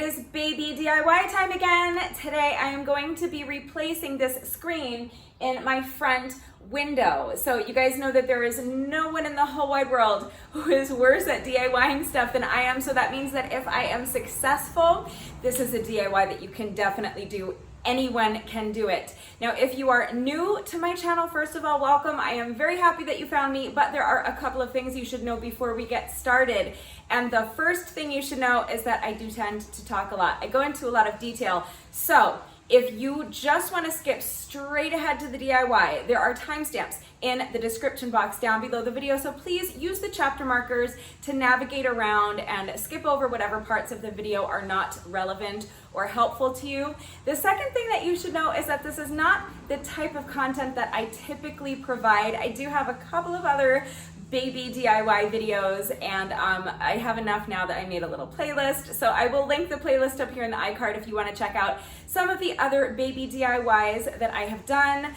is baby DIY time again. Today I am going to be replacing this screen in my front window. So you guys know that there is no one in the whole wide world who is worse at DIYing stuff than I am. So that means that if I am successful, this is a DIY that you can definitely do. Anyone can do it. Now, if you are new to my channel, first of all, welcome. I am very happy that you found me, but there are a couple of things you should know before we get started. And the first thing you should know is that I do tend to talk a lot. I go into a lot of detail. So if you just want to skip straight ahead to the DIY, there are timestamps in the description box down below the video. So please use the chapter markers to navigate around and skip over whatever parts of the video are not relevant or helpful to you. The second thing that you should know is that this is not the type of content that I typically provide. I do have a couple of other baby DIY videos, and I have enough now that I made a little playlist. So I will link the playlist up here in the iCard if you want to check out some of the other baby DIYs that I have done.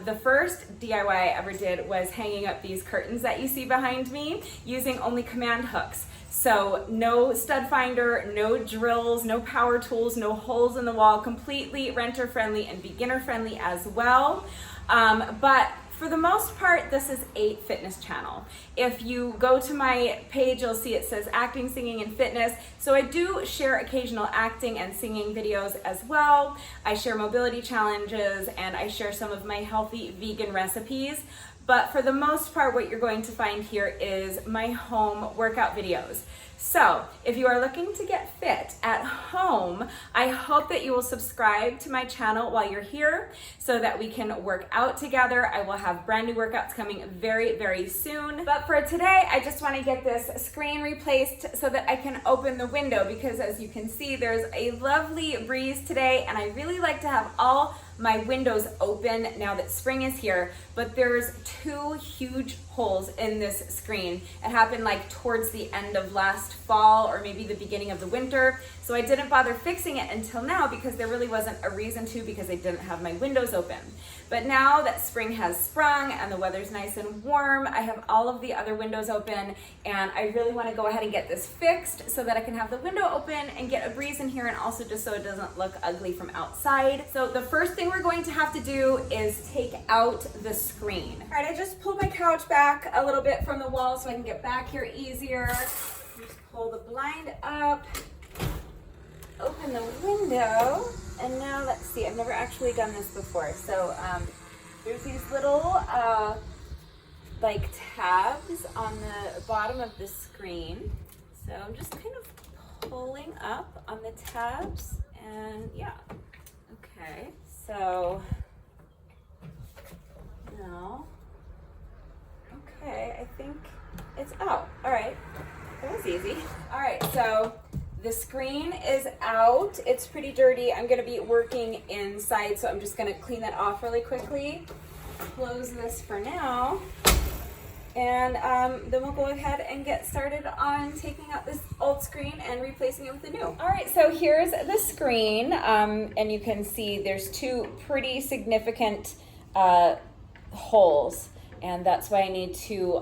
The first DIY I ever did was hanging up these curtains that you see behind me using only command hooks. So no stud finder, no drills, no power tools, no holes in the wall, completely renter friendly and beginner friendly as well. But for the most part, this is a fitness channel. If you go to my page, you'll see it says acting, singing, and fitness. So I do share occasional acting and singing videos as well. I share mobility challenges and I share some of my healthy vegan recipes. But for the most part, what you're going to find here is my home workout videos. So if you are looking to get fit at home, I hope that you will subscribe to my channel while you're here so that we can work out together. I will have brand new workouts coming very, very soon. But for today, I just want to get this screen replaced so that I can open the window, because as you can see, there's a lovely breeze today and I really like to have all my windows open now that spring is here, but there's two huge holes in this screen. It happened like towards the end of last fall or maybe the beginning of the winter. So I didn't bother fixing it until now because there really wasn't a reason to, because I didn't have my windows open. But now that spring has sprung and the weather's nice and warm, I have all of the other windows open, and I really want to go ahead and get this fixed so that I can have the window open and get a breeze in here, and also just so it doesn't look ugly from outside. So the first thing we're going to have to do is take out the screen. All right, I just pulled my couch back a little bit from the wall so I can get back here easier. Just pull the blind up, open the window, and now let's see, I've never actually done this before. So there's these little like tabs on the bottom of the screen. So I'm just kind of pulling up on the tabs, and yeah, okay. So now, okay, I think it's out. All right, that was easy. All right, so the screen is out. It's pretty dirty. I'm gonna be working inside, so I'm just gonna clean that off really quickly. Close this for now. And then we'll go ahead and get started on taking out this old screen and replacing it with the new. All right, so here's the screen. And you can see there's two pretty significant holes. And that's why I need to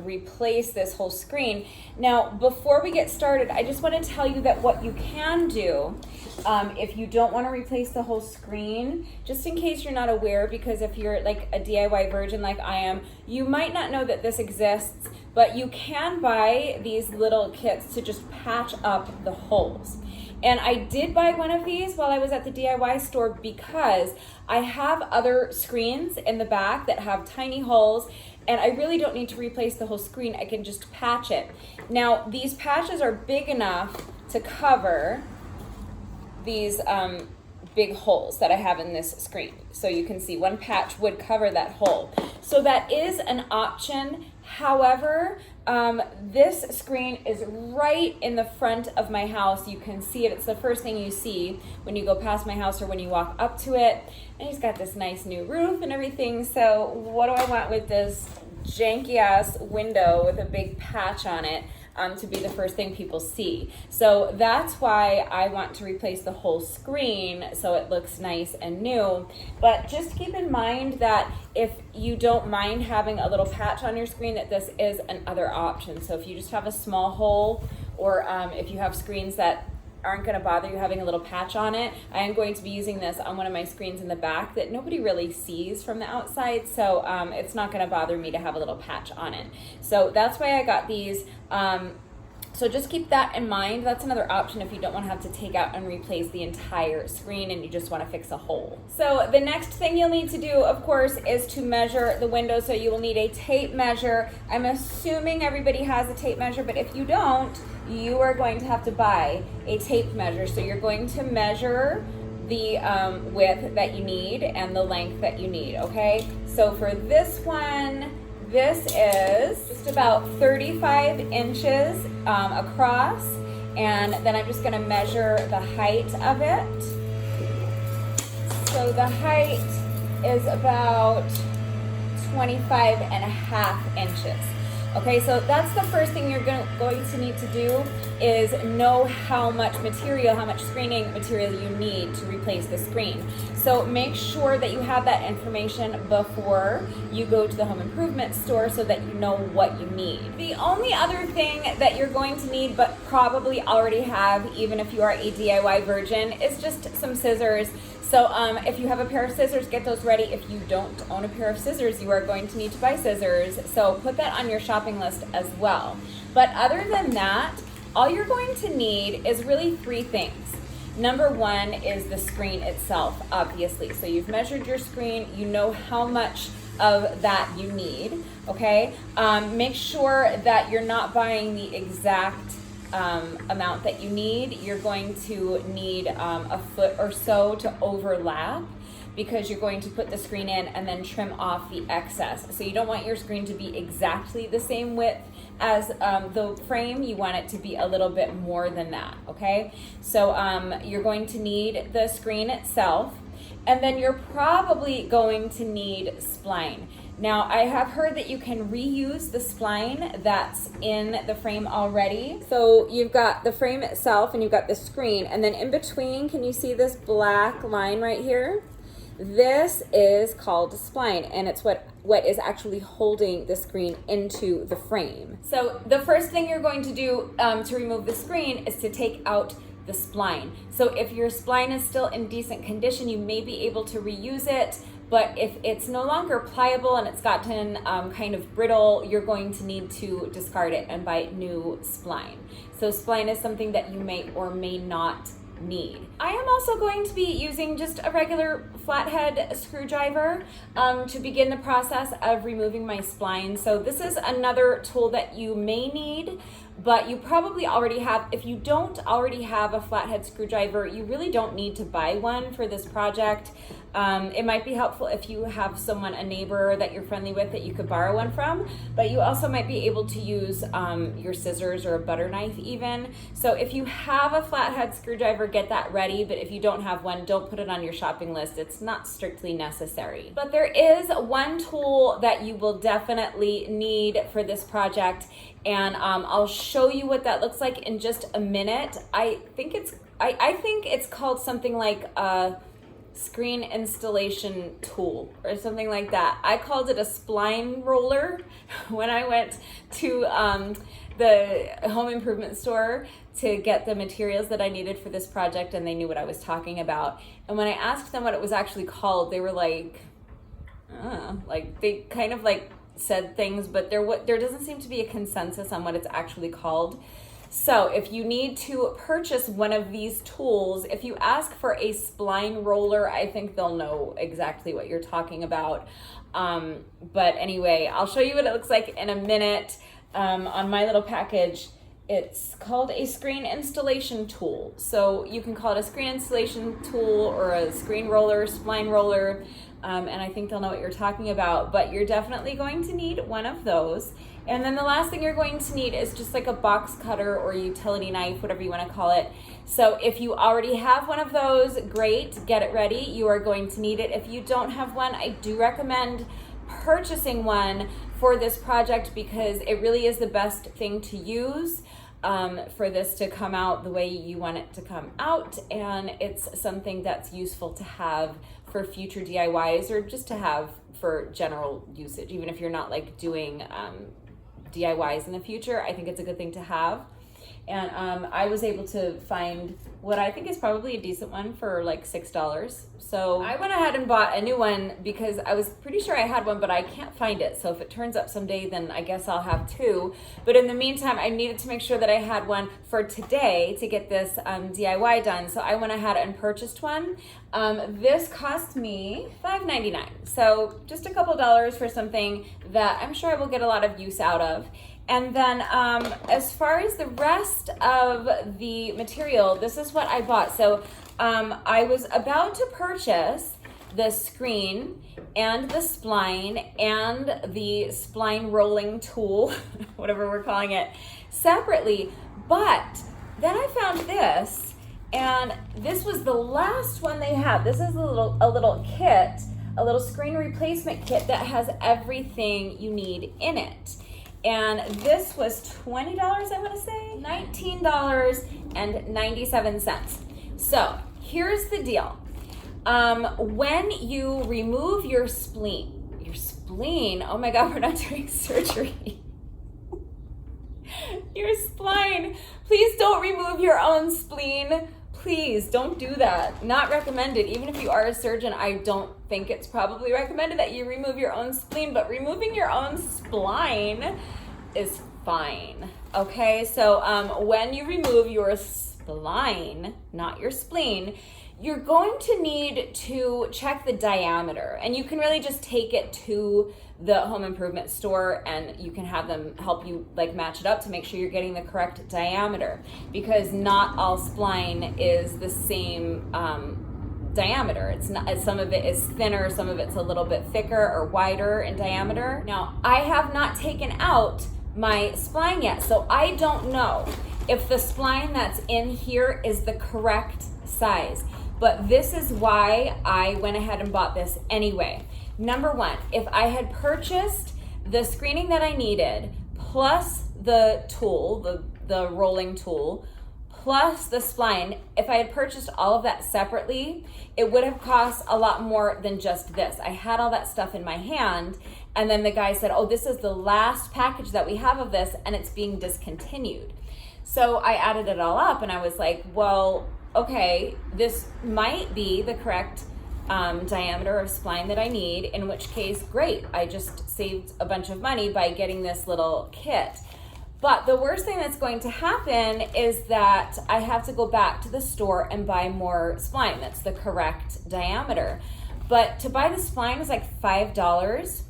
replace this whole screen. Now, before we get started, I just want to tell you that what you can do if you don't want to replace the whole screen, just in case you're not aware, because if you're like a DIY virgin like I am, you might not know that this exists, but you can buy these little kits to just patch up the holes. And I did buy one of these while I was at the DIY store because I have other screens in the back that have tiny holes, and I really don't need to replace the whole screen. I can just patch it. Now, these patches are big enough to cover these big holes that I have in this screen. So you can see one patch would cover that hole. So that is an option. However, this screen is right in the front of my house. You can see it. It's the first thing you see when you go past my house or when you walk up to it. And he's got this nice new roof and everything. So what do I want with this janky ass window with a big patch on it? To be the first thing people see. So that's why I want to replace the whole screen so it looks nice and new. But just keep in mind that if you don't mind having a little patch on your screen, that this is another option. So if you just have a small hole, or if you have screens that aren't gonna bother you having a little patch on it. I am going to be using this on one of my screens in the back that nobody really sees from the outside, so it's not gonna bother me to have a little patch on it. So that's why I got these. So just keep that in mind. That's another option if you don't want to have to take out and replace the entire screen and you just want to fix a hole. So the next thing you'll need to do, of course, is to measure the window. So you will need a tape measure. I'm assuming everybody has a tape measure, but if you don't, you are going to have to buy a tape measure. So you're going to measure the width that you need and the length that you need, okay? So for this one, this is just about 35 inches across, and then I'm just gonna measure the height of it. So the height is about 25 and a half inches. Okay, so that's the first thing you're going to need to do is know how much material, how much screening material you need to replace the screen. So make sure that you have that information before you go to the home improvement store so that you know what you need. The only other thing that you're going to need, but probably already have, even if you are a DIY virgin, is just some scissors. So if you have a pair of scissors, get those ready. If you don't own a pair of scissors, you are going to need to buy scissors. So put that on your shopping list as well. But other than that, all you're going to need is really three things. Number one is the screen itself, obviously. So you've measured your screen, you know how much of that you need, okay? Make sure that you're not buying the exact amount that you need. You're going to need a foot or so to overlap because you're going to put the screen in and then trim off the excess. So you don't want your screen to be exactly the same width as the frame. You want it to be a little bit more than that, okay? So you're going to need the screen itself, and then you're probably going to need spline. Now, I have heard that you can reuse the spline that's in the frame already. So you've got the frame itself and you've got the screen, and then in between, can you see this black line right here? This is called spline, and it's what is actually holding the screen into the frame. So the first thing you're going to do to remove the screen is to take out the spline. So if your spline is still in decent condition, you may be able to reuse it. But if it's no longer pliable and it's gotten kind of brittle, you're going to need to discard it and buy new spline. So spline is something that you may or may not need. I am also going to be using just a regular flathead screwdriver to begin the process of removing my spline. So this is another tool that you may need, but you probably already have. If you don't already have a flathead screwdriver, you really don't need to buy one for this project. It might be helpful if you have someone, a neighbor that you're friendly with, that you could borrow one from, but you also might be able to use your scissors or a butter knife even. So if you have a flathead screwdriver, get that ready, but if you don't have one, don't put it on your shopping list. It's not strictly necessary. But there is one tool that you will definitely need for this project, and I'll show you what that looks like in just a minute. I think it's called something like a screen installation tool or something like that. I called it a spline roller when I went to the home improvement store to get the materials that I needed for this project, and they knew what I was talking about. And when I asked them what it was actually called, they were like they kind of like said things, but there doesn't seem to be a consensus on what it's actually called. So if you need to purchase one of these tools, if you ask for a spline roller, I think they'll know exactly what you're talking about. But anyway, I'll show you what it looks like in a minute. On my little package, it's called a screen installation tool. So you can call it a screen installation tool or a screen roller, spline roller, and I think they'll know what you're talking about. But you're definitely going to need one of those. And then the last thing you're going to need is just like a box cutter or utility knife, whatever you want to call it. So if you already have one of those, great, get it ready. You are going to need it. If you don't have one, I do recommend purchasing one for this project because it really is the best thing to use for this to come out the way you want it to come out. And it's something that's useful to have for future DIYs or just to have for general usage, even if you're not like doing DIYs in the future. I think it's a good thing to have. And I was able to find what I think is probably a decent one for like $6. So I went ahead and bought a new one because I was pretty sure I had one, but I can't find it. So if it turns up someday, then I guess I'll have two. But in the meantime, I needed to make sure that I had one for today to get this DIY done. So I went ahead and purchased one. This cost me $5.99. So just a couple dollars for something that I'm sure I will get a lot of use out of. And then as far as the rest of the material, this is what I bought. So I was about to purchase the screen and the spline and the spline rolling tool, whatever we're calling it, separately. But then I found this, and this was the last one they had. This is a little kit, a little screen replacement kit that has everything you need in it. And this was $20, I want to say, $19.97. So here's the deal. When you remove your spleen, oh my God, we're not doing surgery. Your spline, please don't remove your own spleen. Please don't do that. Not recommended. Even if you are a surgeon, I don't think it's probably recommended that you remove your own spleen, but removing your own spline is fine. Okay, so when you remove your spline, not your spleen, you're going to need to check the diameter, and you can really just take it to the home improvement store and you can have them help you like match it up to make sure you're getting the correct diameter, because not all spline is the same diameter. It's not, some of it is thinner, some of it's a little bit thicker or wider in diameter. Now, I have not taken out my spline yet, so I don't know if the spline that's in here is the correct size. But this is why I went ahead and bought this anyway. Number one, if I had purchased the screening that I needed, plus the tool, the rolling tool, plus the spline, if I had purchased all of that separately, it would have cost a lot more than just this. I had all that stuff in my hand, and then the guy said, oh, this is the last package that we have of this, and it's being discontinued. So I added it all up, and I was like, well, okay, this might be the correct diameter of spline that I need, in which case, great. I just saved a bunch of money by getting this little kit. But the worst thing that's going to happen is that I have to go back to the store and buy more spline that's the correct diameter. But to buy the spline is like $5.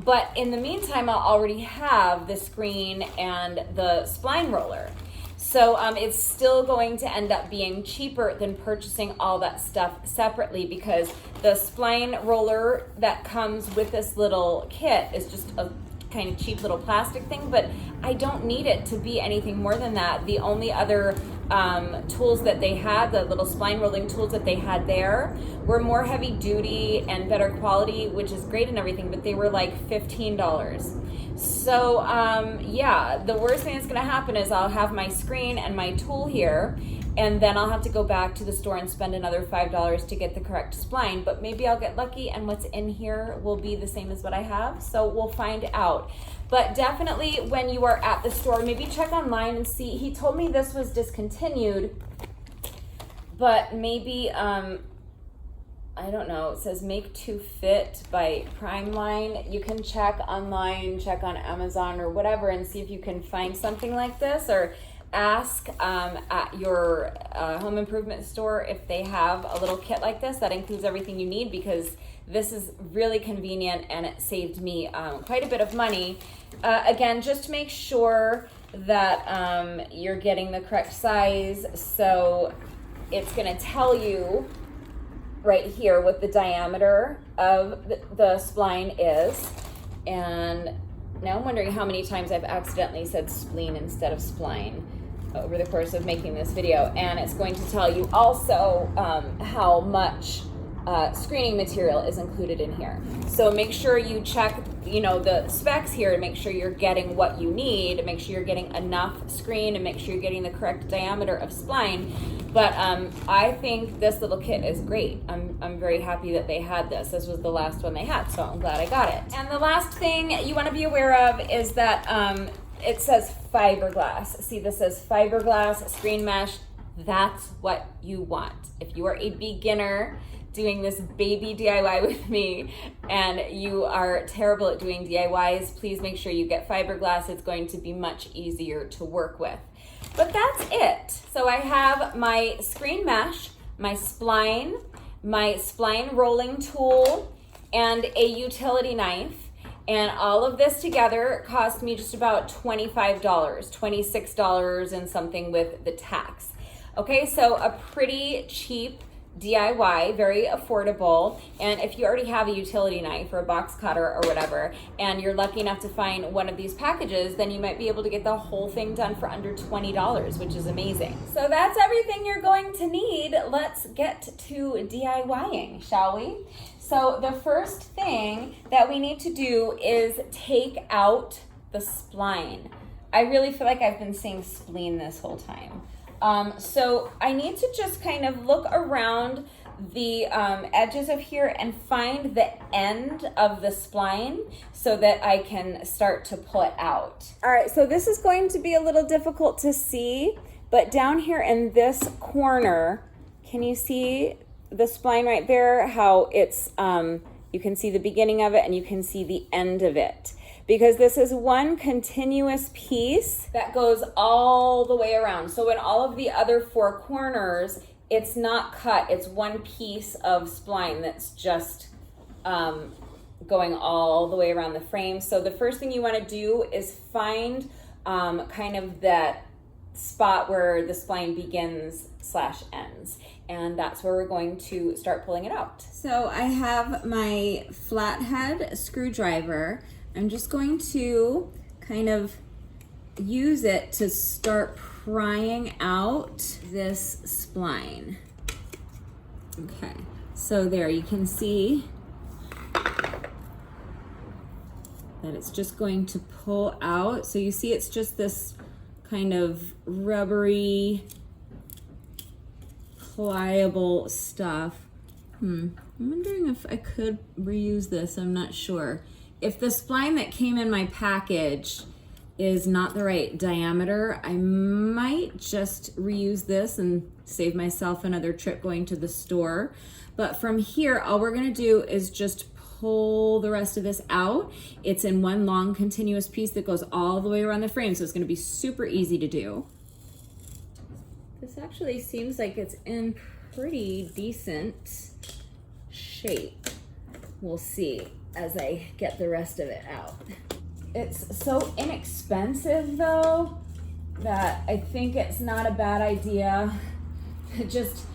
But in the meantime, I'll already have the screen and the spline roller. So it's still going to end up being cheaper than purchasing all that stuff separately, because the spline roller that comes with this little kit is just a kind of cheap little plastic thing, but I don't need it to be anything more than that. The only other tools that they had, the little spline rolling tools that they had there, were more heavy duty and better quality, which is great and everything, but they were like $15. So yeah, the worst thing that's gonna happen is I'll have my screen and my tool here, and then I'll have to go back to the store and spend another $5 to get the correct spline, but maybe I'll get lucky and what's in here will be the same as what I have, so we'll find out. But definitely when you are at the store, maybe check online and see. He told me this was discontinued, but maybe, I don't know, it says make to fit by Primeline. You can check online, check on Amazon or whatever, and see if you can find something like this, or ask at your home improvement store if they have a little kit like this that includes everything you need, because this is really convenient and it saved me quite a bit of money. Again, just make sure that you're getting the correct size. So it's going to tell you right here what the diameter of the spline is. And now I'm wondering how many times I've accidentally said spleen instead of spline over the course of making this video. And it's going to tell you also how much screening material is included in here. So make sure you check, you know, the specs here to make sure you're getting what you need, make sure you're getting enough screen, and make sure you're getting the correct diameter of spline. But I think this little kit is great. I'm very happy that they had this. This was the last one they had, so I'm glad I got it. And the last thing you want to be aware of is that It says fiberglass. See, this says fiberglass screen mesh. That's what you want. If you are a beginner doing this baby DIY with me and you are terrible at doing DIYs, please make sure you get fiberglass. It's going to be much easier to work with. But that's it. So I have my screen mesh, my spline rolling tool, and a utility knife. And all of this together cost me just about $25, $26 and something with the tax. Okay, so a pretty cheap DIY, very affordable. And if you already have a utility knife or a box cutter or whatever, and you're lucky enough to find one of these packages, then you might be able to get the whole thing done for under $20, which is amazing. So that's everything you're going to need. Let's get to DIYing, shall we? So the first thing that we need to do is take out the spline. I really feel like I've been saying spleen this whole time. So I need to just kind of look around the edges of here and find the end of the spline so that I can start to pull it out. All right, so this is going to be a little difficult to see, but down here in this corner, can you see the spline right there? How it's, you can see the beginning of it and you can see the end of it. Because this is one continuous piece that goes all the way around. So in all of the other four corners, it's not cut. It's one piece of spline that's just going all the way around the frame. So the first thing you want to do is find kind of that spot where the spline begins/ends. And that's where we're going to start pulling it out. So I have my flathead screwdriver. I'm just going to kind of use it to start prying out this spline. Okay, so there you can see that it's just going to pull out. So you see it's just this kind of rubbery, pliable stuff. I'm wondering if I could reuse this, I'm not sure. If the spline that came in my package is not the right diameter, I might just reuse this and save myself another trip going to the store. But from here, all we're gonna do is just pull the rest of this out. It's in one long continuous piece that goes all the way around the frame, so it's gonna be super easy to do. This actually seems like it's in pretty decent shape. We'll see as I get the rest of it out. It's so inexpensive though that I think it's not a bad idea to just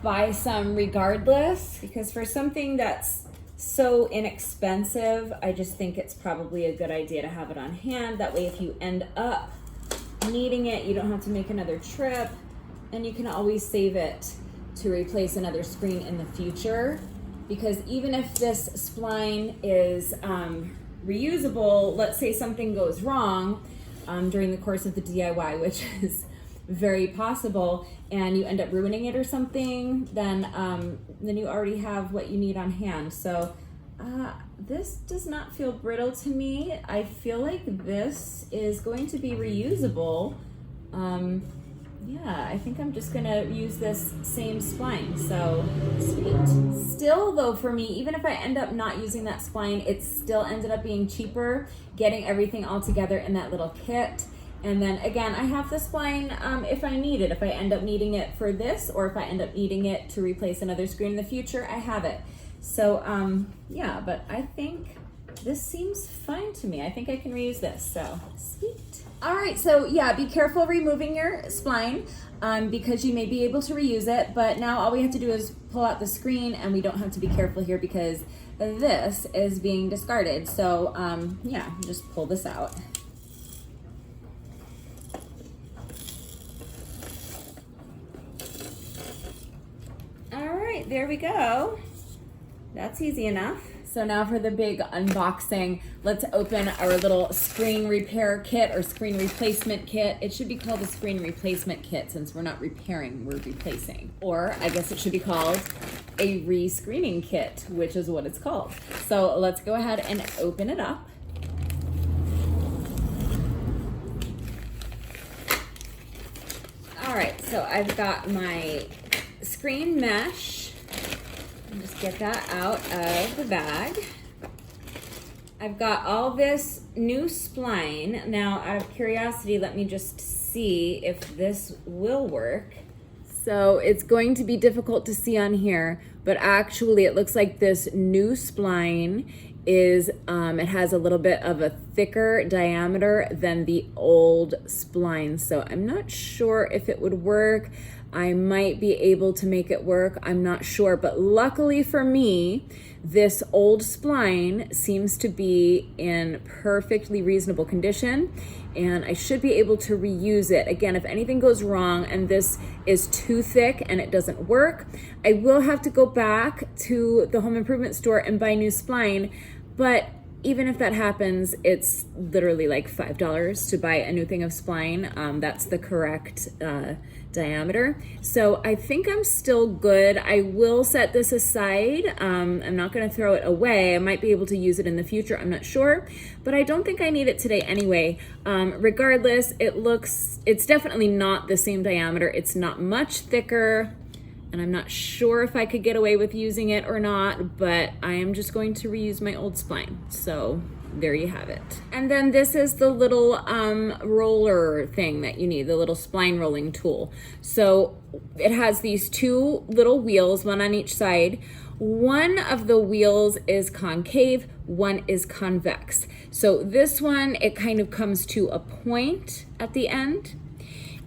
buy some regardless, because for something that's so inexpensive, I just think it's probably a good idea to have it on hand. That way if you end up needing it, you don't have to make another trip, and you can always save it to replace another screen in the future. Because even if this spline is reusable, let's say something goes wrong during the course of the DIY, which is very possible, and you end up ruining it or something, then you already have what you need on hand. So this does not feel brittle to me. I feel like this is going to be reusable. Yeah, I think I'm just gonna use this same spline, so sweet. Still though, for me, even if I end up not using that spline, it still ended up being cheaper getting everything all together in that little kit. And then again, I have the spline if I need it. If I end up needing it for this, or if I end up needing it to replace another screen in the future, I have it. So yeah, but I think this seems fine to me. I think I can reuse this, so sweet. All right, so yeah, be careful removing your spline because you may be able to reuse it, but now all we have to do is pull out the screen, and we don't have to be careful here because this is being discarded. So yeah, just pull this out. All right, there we go. That's easy enough. So now for the big unboxing, let's open our little screen repair kit or screen replacement kit. It should be called a screen replacement kit since we're not repairing, we're replacing. Or I guess it should be called a re-screening kit, which is what it's called. So let's go ahead and open it up. so I've got my screen mesh. I'll just get that out of the bag. I've got all this new spline. Now, out of curiosity, let me just see if this will work. So it's going to be difficult to see on here, but actually it looks like this new spline is, it has a little bit of a thicker diameter than the old spline. So I'm not sure if it would work. I might be able to make it work. I'm not sure, but luckily for me, this old spline seems to be in perfectly reasonable condition, and I should be able to reuse it. Again, if anything goes wrong and this is too thick and it doesn't work, I will have to go back to the home improvement store and buy new spline. But even if that happens, it's literally like $5 to buy a new thing of spline. That's the correct diameter. So I think I'm still good. I will set this aside. I'm not gonna throw it away. I might be able to use it in the future, I'm not sure, but I don't think I need it today anyway. Regardless, it's definitely not the same diameter. It's not much thicker, and I'm not sure if I could get away with using it or not, but I am just going to reuse my old spline. So there you have it. And then this is the little roller thing that you need, the little spline rolling tool. So it has these two little wheels, one on each side. One of the wheels is concave, one is convex. So this one, it kind of comes to a point at the end.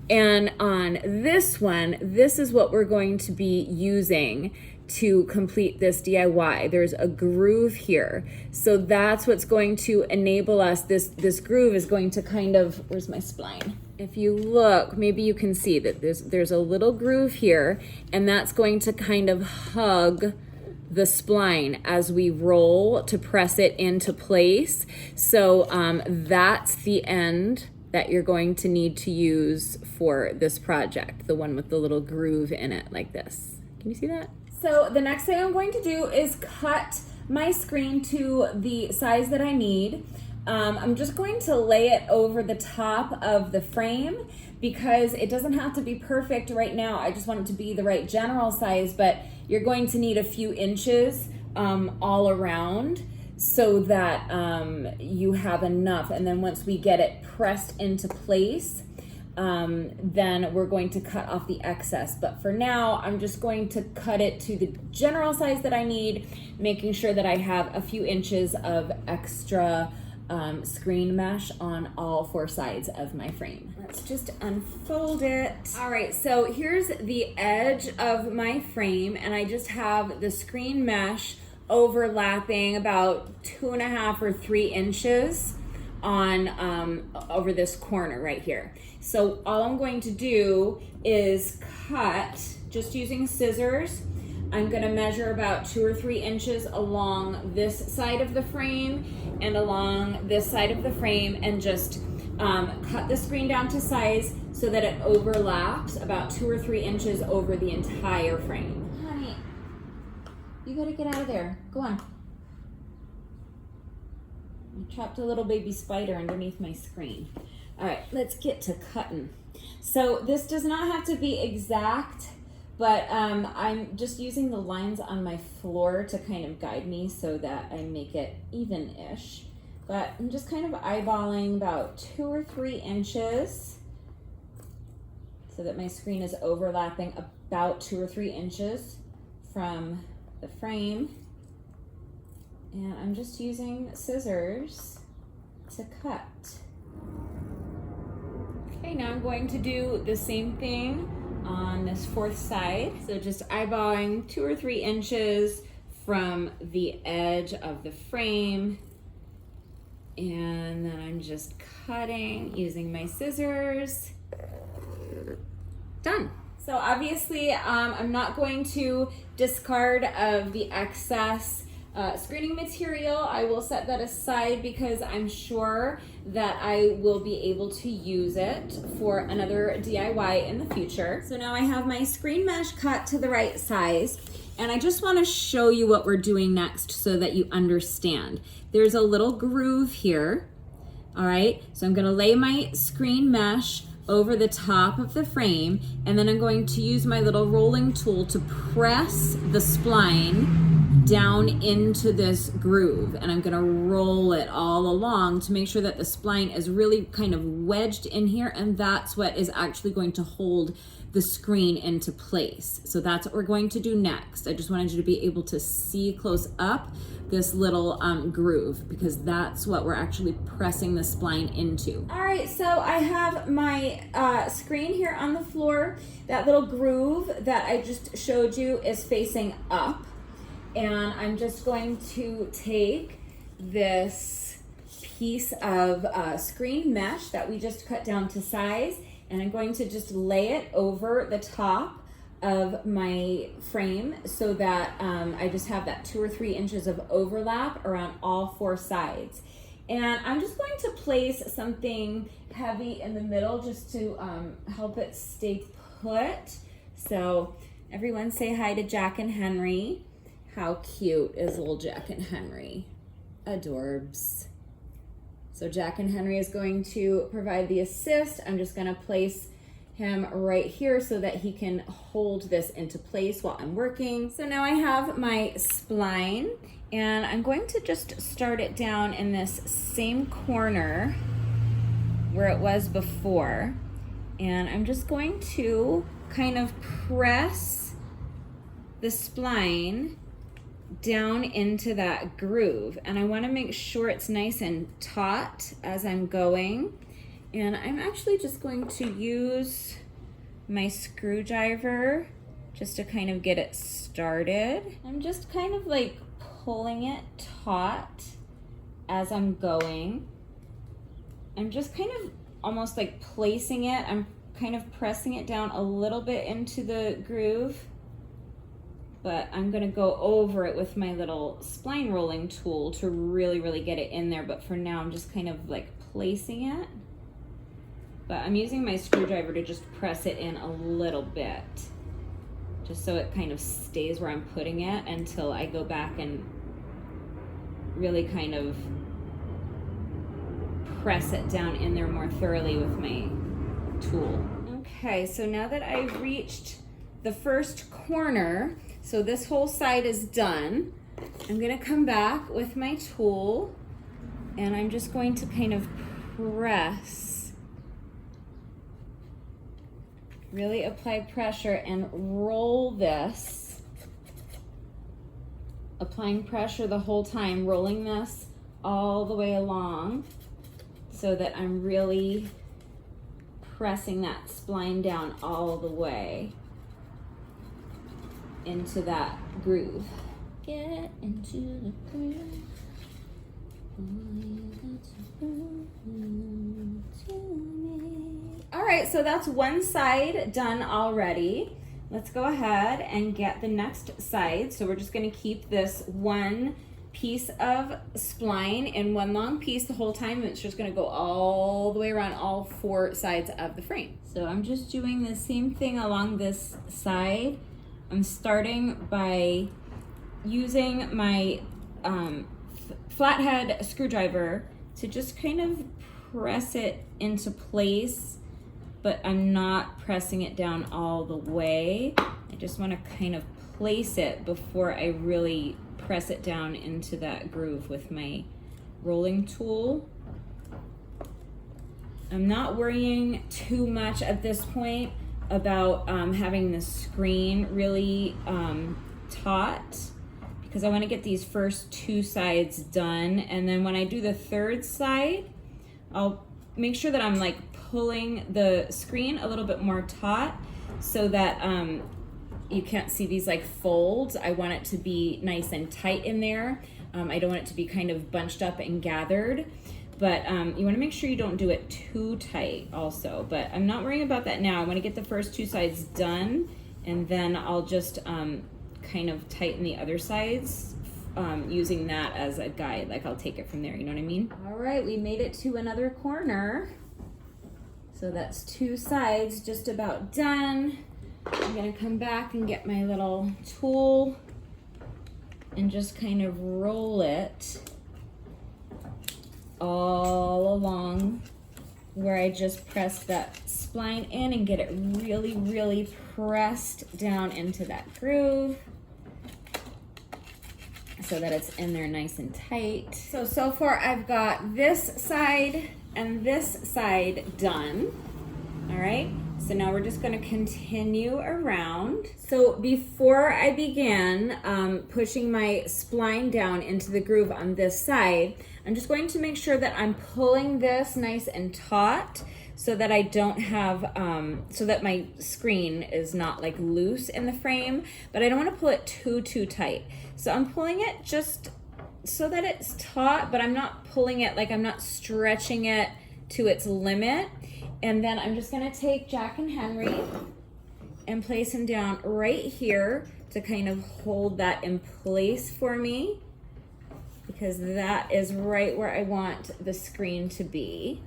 And on this one, this is what we're going to be using to complete this DIY. There's a groove here. So that's what's going to enable us. This groove is going to kind of, where's my spline? If you look, maybe you can see that there's a little groove here, and that's going to kind of hug the spline as we roll to press it into place. So that's the end that you're going to need to use for this project, the one with the little groove in it like this. Can you see that? So the next thing I'm going to do is cut my screen to the size that I need. I'm just going to lay it over the top of the frame because it doesn't have to be perfect right now. I just want it to be the right general size, but you're going to need a few inches all around so that you have enough. And then once we get it pressed into place, then we're going to cut off the excess. But for now, I'm just going to cut it to the general size that I need, making sure that I have a few inches of extra screen mesh on all four sides of my frame. Let's just unfold it. All right, so here's the edge of my frame, and I just have the screen mesh overlapping about 2.5 or 3 inches on over this corner right here. So all I'm going to do is cut, just using scissors. I'm gonna measure about 2 or 3 inches along this side of the frame and along this side of the frame, and just cut the screen down to size so that it overlaps about 2 or 3 inches over the entire frame. Honey, you gotta get out of there. Go on. I trapped a little baby spider underneath my screen. All right, let's get to cutting. So this does not have to be exact, but I'm just using the lines on my floor to kind of guide me so that I make it even-ish. But I'm just kind of eyeballing about 2 or 3 inches so that my screen is overlapping about 2 or 3 inches from the frame. And I'm just using scissors to cut. Okay, now I'm going to do the same thing on this fourth side. So just eyeballing 2 or 3 inches from the edge of the frame. And then I'm just cutting using my scissors. Done. So obviously I'm not going to discard of the excess screening material. I will set that aside because I'm sure that I will be able to use it for another DIY in the future. So now I have my screen mesh cut to the right size, and I just want to show you what we're doing next so that you understand. There's a little groove here. All right, so I'm gonna lay my screen mesh over the top of the frame, and then I'm going to use my little rolling tool to press the spline down into this groove, and I'm gonna roll it all along to make sure that the spline is really kind of wedged in here, and that's what is actually going to hold the screen into place. So that's what we're going to do next. I just wanted you to be able to see close up this little groove, because that's what we're actually pressing the spline into. All right, so I have my screen here on the floor. That little groove that I just showed you is facing up, and I'm just going to take this piece of screen mesh that we just cut down to size, and I'm going to just lay it over the top of my frame so that I just have that 2 or 3 inches of overlap around all 4 sides. And I'm just going to place something heavy in the middle just to help it stay put. So everyone say hi to Jack and Henry. How cute is little Jack and Henry? Adorbs. So Jack and Henry is going to provide the assist. I'm just gonna place him right here so that he can hold this into place while I'm working. So now I have my spline, and I'm going to just start it down in this same corner where it was before. And I'm just going to kind of press the spline down into that groove. And I wanna make sure it's nice and taut as I'm going. And I'm actually just going to use my screwdriver just to kind of get it started. I'm just kind of like pulling it taut as I'm going. I'm just kind of almost like placing it. I'm kind of pressing it down a little bit into the groove, but I'm gonna go over it with my little spline rolling tool to really, really get it in there. But for now, I'm just kind of like placing it. But I'm using my screwdriver to just press it in a little bit, just so it kind of stays where I'm putting it until I go back and really kind of press it down in there more thoroughly with my tool. Okay, so now that I've reached the first corner, so this whole side is done, I'm gonna come back with my tool, and I'm just going to kind of press, really apply pressure and roll this, applying pressure the whole time, rolling this all the way along so that I'm really pressing that spline down all the way into that groove. Get into the groove. All right, so that's one side done already. Let's go ahead and get the next side. So we're just gonna keep this one piece of spline in one long piece the whole time. It's just gonna go all the way around all 4 sides of the frame. So I'm just doing the same thing along this side. I'm starting by using my flathead screwdriver to just kind of press it into place, but I'm not pressing it down all the way. I just want to kind of place it before I really press it down into that groove with my rolling tool. I'm not worrying too much at this point about having the screen really taut, because I want to get these first 2 sides done, and then when I do the 3rd side, I'll make sure that I'm like pulling the screen a little bit more taut so that you can't see these like folds. I want it to be nice and tight in there. I don't want it to be kind of bunched up and gathered, but you want to make sure you don't do it too tight also. But I'm not worrying about that now. I want to get the first 2 sides done, and then I'll just kind of tighten the other sides using that as a guide. Like I'll take it from there, you know what I mean? All right, we made it to another corner. So that's 2 sides just about done. I'm gonna come back and get my little tool and just kind of roll it all along where I just pressed that spline in and get it really, really pressed down into that groove so that it's in there nice and tight. So far I've got this side and this side done. All right, so now we're just gonna continue around. So before I begin pushing my spline down into the groove on this side, I'm just going to make sure that I'm pulling this nice and taut so that I don't have, so that my screen is not like loose in the frame, but I don't wanna pull it too tight. So I'm pulling it just so that it's taut, but I'm not pulling it like I'm not stretching it to its limit. And then I'm just gonna take Jack and Henry and place him down right here to kind of hold that in place for me, because that is right where I want the screen to be.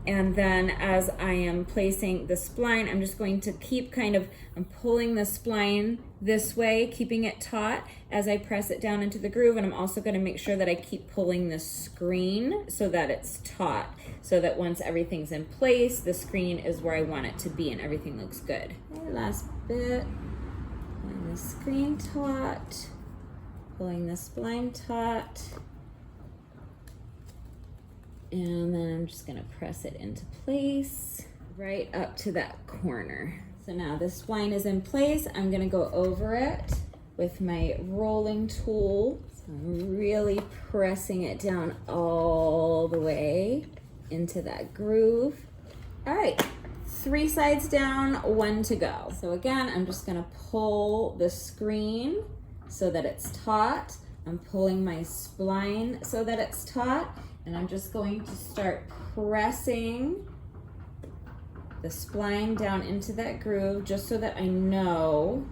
And then as I am placing the spline, I'm just going to keep I'm pulling the spline this way, keeping it taut as I press it down into the groove. And I'm also gonna make sure that I keep pulling the screen so that it's taut, so that once everything's in place, the screen is where I want it to be and everything looks good. Okay, last bit, pulling the screen taut, pulling the spline taut. And then I'm just gonna press it into place right up to that corner. So now the spline is in place. I'm gonna go over it with my rolling tool. So I'm really pressing it down all the way into that groove. All right, 3 sides down, 1 to go. So again, I'm just gonna pull the screen so that it's taut. I'm pulling my spline so that it's taut. And I'm just going to start pressing the spline down into that groove just so that I know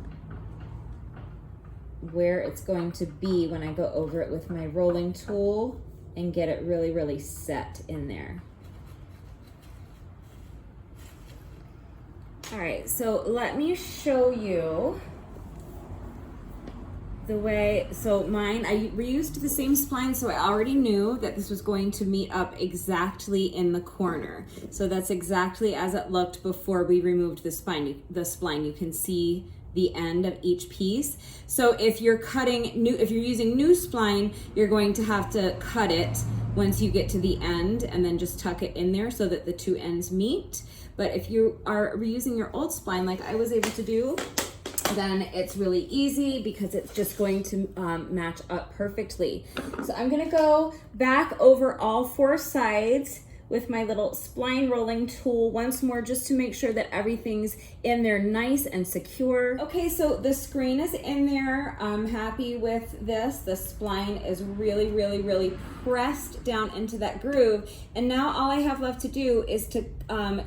where it's going to be when I go over it with my rolling tool and get it really, really set in there. All right, so let me show you the way, so mine, I reused the same spline, so I already knew that this was going to meet up exactly in the corner. So that's exactly as it looked before we removed the spline. You can see the end of each piece. So if you're if you're using new spline, you're going to have to cut it once you get to the end and then just tuck it in there so that the 2 ends meet. But if you are reusing your old spline like I was able to do, then it's really easy because it's just going to match up perfectly. So I'm gonna go back over all 4 sides with my little spline rolling tool once more just to make sure that everything's in there nice and secure. Okay, so the screen is in there. I'm happy with this. The spline is really, really, really pressed down into that groove. And now all I have left to do is to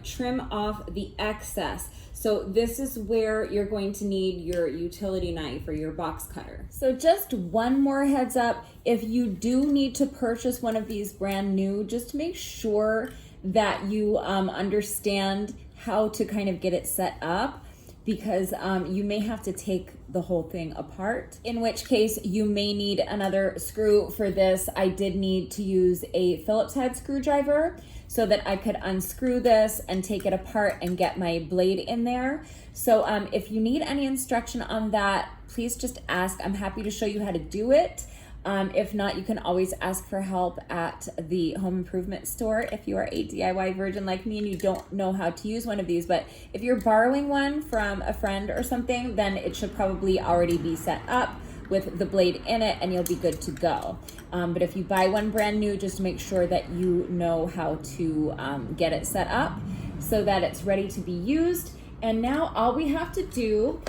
trim off the excess. So this is where you're going to need your utility knife or your box cutter. So just one more heads up, if you do need to purchase one of these brand new, just make sure that you understand how to kind of get it set up, because you may have to take the whole thing apart, in which case you may need another screw for this. I did need to use a Phillips head screwdriver so that I could unscrew this and take it apart and get my blade in there. So if you need any instruction on that, please just ask. I'm happy to show you how to do it. If not, you can always ask for help at the home improvement store if you are a DIY virgin like me and you don't know how to use one of these. But if you're borrowing one from a friend or something, then it should probably already be set up with the blade in it and you'll be good to go. But if you buy one brand new, just make sure that you know how to get it set up so that it's ready to be used. And now all we have to do,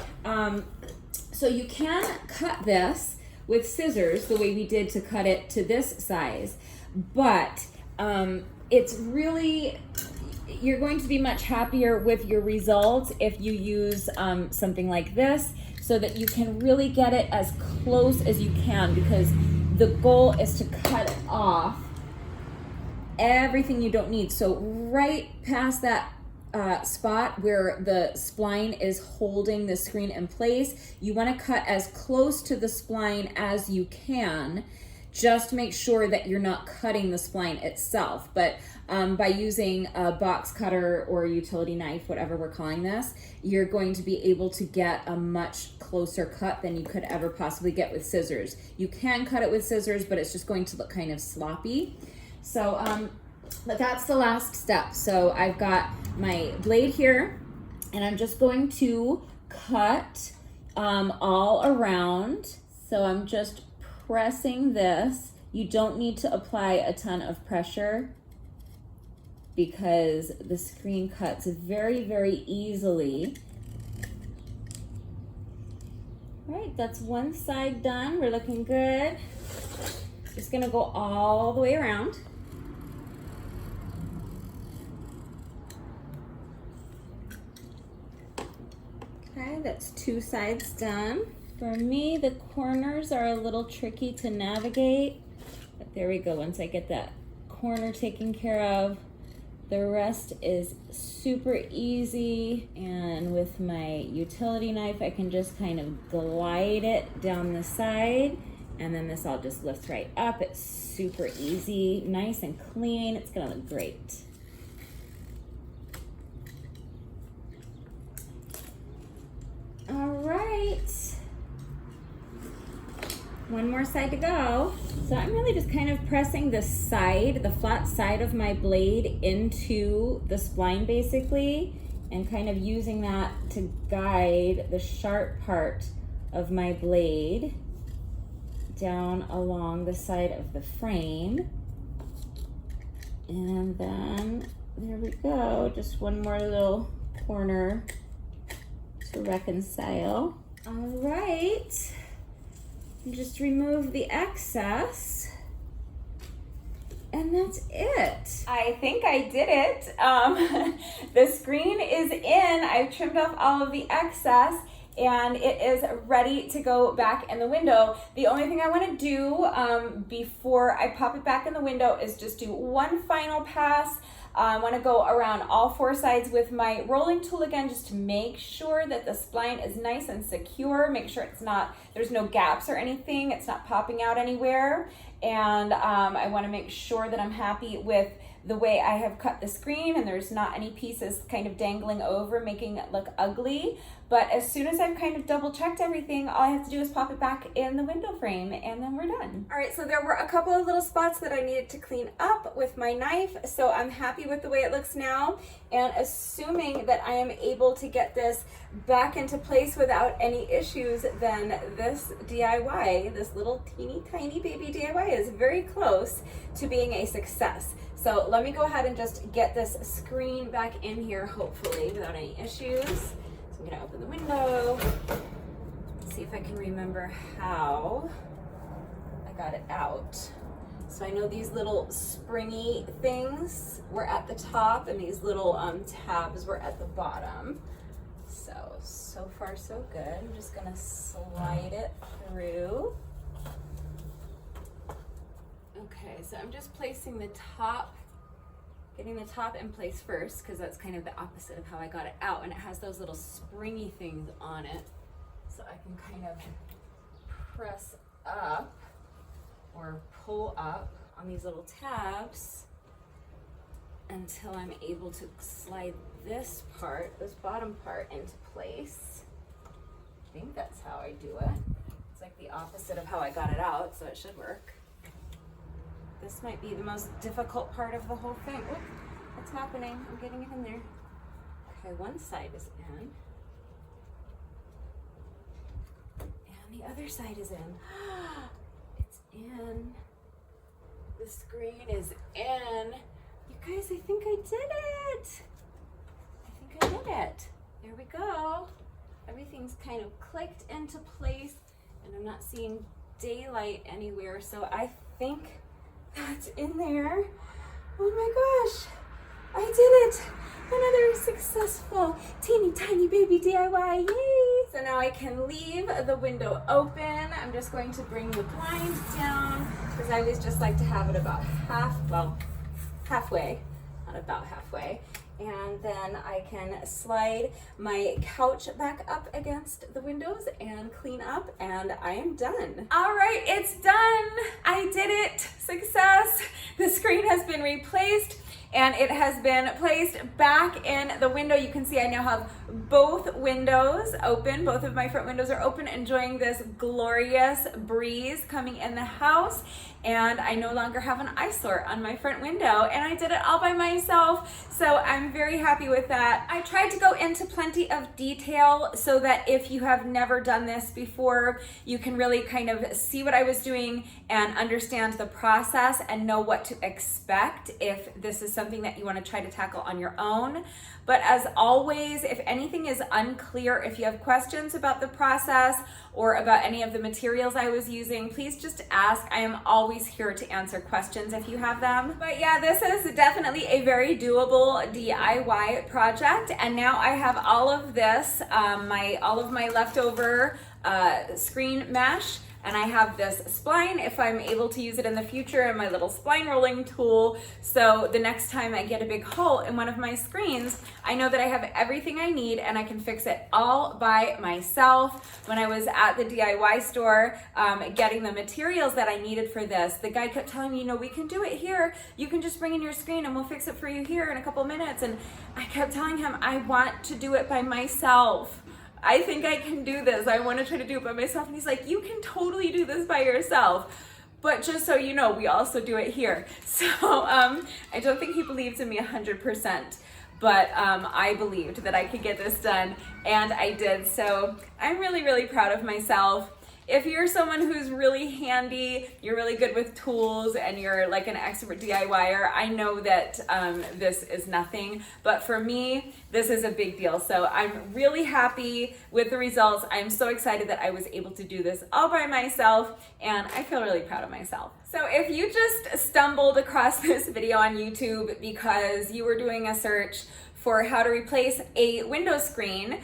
so you can cut this with scissors the way we did to cut it to this size, but it's really, you're going to be much happier with your results if you use something like this so that you can really get it as close as you can, because the goal is to cut off everything you don't need. So right past that spot where the spline is holding the screen in place, you want to cut as close to the spline as you can Just make sure that you're not cutting the spline itself, but by using a box cutter or a utility knife, whatever we're calling this, you're going to be able to get a much closer cut than you could ever possibly get with scissors. You can cut it with scissors, but it's just going to look kind of sloppy. So, but that's the last step. So I've got my blade here, and I'm just going to cut all around. So I'm just pressing this. You don't need to apply a ton of pressure because the screen cuts very, very easily. All right, that's one side done. We're looking good. Just gonna go all the way around. Okay, that's two sides done. For me, the corners are a little tricky to navigate, but there we go. Once I get that corner taken care of, the rest is super easy. And with my utility knife, I can just kind of glide it down the side, and then this all just lifts right up. It's super easy, nice and clean. It's gonna look great. All right. One more side to go. So I'm really just kind of pressing the side, the flat side of my blade into the spline basically, and kind of using that to guide the sharp part of my blade down along the side of the frame. And then there we go, just one more little corner to reconcile. All right. Just remove the excess, and that's it. I think I did it. The screen is in. I've trimmed off all of the excess, and it is ready to go back in the window. The only thing I want to do before I pop it back in the window is just do one final pass. I want to go around all four sides with my rolling tool again, just to make sure that the spline is nice and secure. Make sure there's no gaps or anything. It's not popping out anywhere. And I want to make sure that I'm happy with the way I have cut the screen, and there's not any pieces kind of dangling over, making it look ugly. But as soon as I've kind of double checked everything, all I have to do is pop it back in the window frame, and then we're done. All right, so there were a couple of little spots that I needed to clean up with my knife, so I'm happy with the way it looks now. And assuming that I am able to get this back into place without any issues, then this DIY, this little teeny tiny baby DIY, is very close to being a success. So let me go ahead and just get this screen back in here, hopefully without any issues. So I'm gonna open the window, see if I can remember how I got it out. So I know these little springy things were at the top, and these little tabs were at the bottom. So far so good. I'm just gonna slide it through. Okay, so I'm just placing the top, getting the top in place first, because that's kind of the opposite of how I got it out, and it has those little springy things on it. So I can kind of press up or pull up on these little tabs until I'm able to slide this part, this bottom part, into place. I think that's how I do it. It's like the opposite of how I got it out, so it should work. This might be the most difficult part of the whole thing. Oop, what's happening? I'm getting it in there. Okay, one side is in. And the other side is in. It's in. The screen is in. You guys, I think I did it. I did it. There we go. Everything's kind of clicked into place, and I'm not seeing daylight anywhere, so I think that's in there. Oh my gosh, I did it. Another successful teeny tiny baby DIY, yay! So now I can leave the window open. I'm just going to bring the blinds down, because I always just like to have it about halfway, not about halfway. And then I can slide my couch back up against the windows and clean up, and I am done. All right, it's done. I did it. Success. The screen has been replaced and it has been placed back in the window. You can see I now have both windows open. Both of my front windows are open, enjoying this glorious breeze coming in the house. And I no longer have an eyesore on my front window, and I did it all by myself. So I'm very happy with that. I tried to go into plenty of detail so that if you have never done this before, you can really kind of see what I was doing and understand the process and know what to expect if this is something that you want to try to tackle on your own. But as always, if anything is unclear, if you have questions about the process or about any of the materials I was using, please just ask. I am always here to answer questions if you have them. But yeah, this is definitely a very doable DIY project. And now I have all of this, all of my leftover screen mesh. And I have this spline if I'm able to use it in the future, and my little spline rolling tool. So the next time I get a big hole in one of my screens, I know that I have everything I need and I can fix it all by myself. When I was at the DIY store getting the materials that I needed for this, the guy kept telling me, we can do it here. You can just bring in your screen and we'll fix it for you here in a couple minutes. And I kept telling him, I want to do it by myself. I think I can do this. I want to try to do it by myself. And he's like, you can totally do this by yourself. But just so you know, we also do it here. So I don't think he believes in me 100%. But I believed that I could get this done, and I did. So I'm really, really proud of myself. If you're someone who's really handy, you're really good with tools, and you're like an expert DIYer, I know that this is nothing, but for me, this is a big deal. So I'm really happy with the results. I'm so excited that I was able to do this all by myself, and I feel really proud of myself. So if you just stumbled across this video on YouTube because you were doing a search for how to replace a window screen,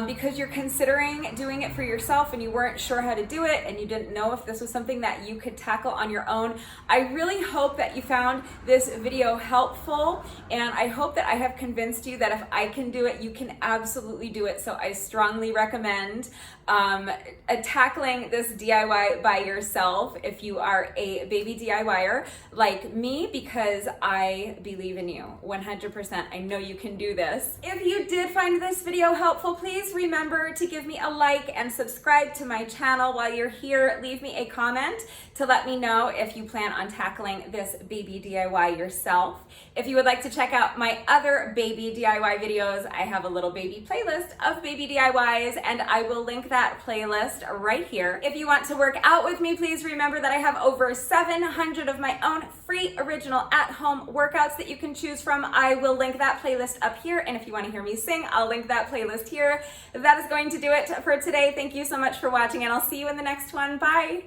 because you're considering doing it for yourself and you weren't sure how to do it and you didn't know if this was something that you could tackle on your own, I really hope that you found this video helpful, and I hope that I have convinced you that if I can do it, you can absolutely do it. So I strongly recommend tackling this DIY by yourself if you are a baby DIYer like me, because I believe in you 100%. I know you can do this. If you did find this video helpful, please remember to give me a like and subscribe to my channel. While you're here, leave me a comment to let me know if you plan on tackling this baby DIY yourself. If you would like to check out my other baby DIY videos, I have a little baby playlist of baby DIYs, and I will link that playlist right here. If you want to work out with me, please remember that I have over 700 of my own free original at-home workouts that you can choose from. I will link that playlist up here, and if you want to hear me sing, I'll link that playlist here. That is going to do it for today. Thank you so much for watching, and I'll see you in the next one. Bye.